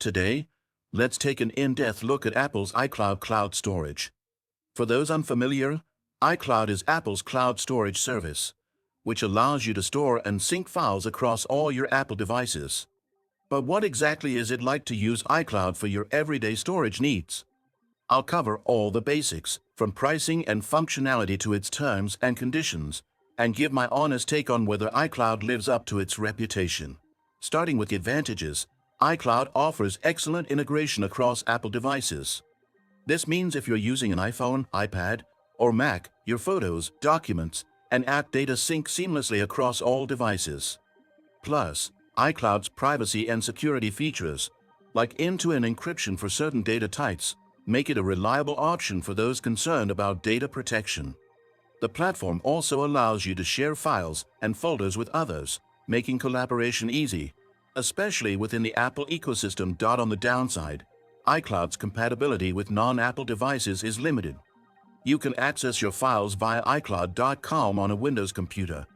Today, let's take an in-depth look at Apple's iCloud cloud storage. For those unfamiliar, iCloud is Apple's cloud storage service, which allows you to store and sync files across all your Apple devices. But what exactly is it like to use iCloud for your everyday storage needs? I'll cover all the basics, from pricing and functionality to its terms and conditions, and give my honest take on whether iCloud lives up to its reputation. Starting with the advantages, iCloud offers excellent integration across Apple devices. This means if you're using an iPhone, iPad, or Mac, your photos, documents, and app data sync seamlessly across all devices. Plus, iCloud's privacy and security features, like end-to-end encryption for certain data types, make it a reliable option for those concerned about data protection. The platform also allows you to share files and folders with others, making collaboration easy, especially within the Apple ecosystem. On the downside, iCloud's compatibility with non-Apple devices is limited. You can access your files via iCloud.com on a Windows computer,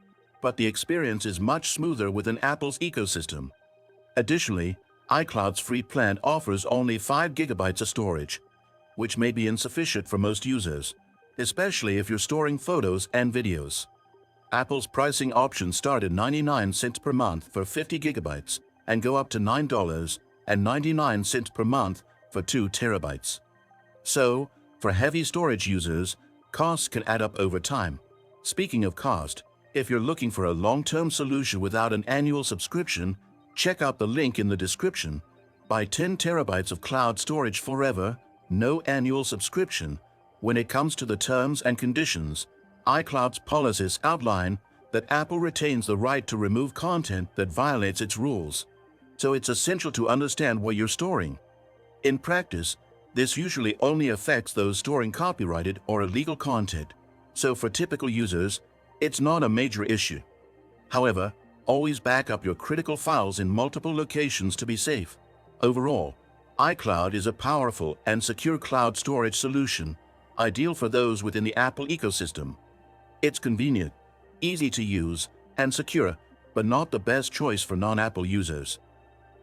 but the experience is much smoother within Apple's ecosystem. Additionally, iCloud's free plan offers only 5 GB of storage, which may be insufficient for most users, especially if you're storing photos and videos. Apple's pricing options start at 99 cents per month for 50 GB and go up to $9.99 per month for 2 TB. So, for heavy storage users, costs can add up over time. Speaking of cost, if you're looking for a long-term solution without an annual subscription, check out the link in the description. Buy 10 TB of cloud storage forever, no annual subscription. When it comes to the terms and conditions, iCloud's policies outline that Apple retains the right to remove content that violates its rules, so it's essential to understand what you're storing. In practice, this usually only affects those storing copyrighted or illegal content, so for typical users, it's not a major issue. However, always back up your critical files in multiple locations to be safe. Overall, iCloud is a powerful and secure cloud storage solution, ideal for those within the Apple ecosystem. It's convenient, easy to use, and secure, but not the best choice for non-Apple users.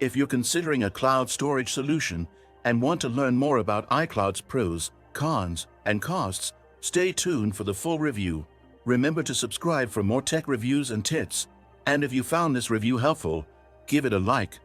If you're considering a cloud storage solution and want to learn more about iCloud's pros, cons, and costs, stay tuned for the full review. Remember to subscribe for more tech reviews and tips. And if you found this review helpful, give it a like,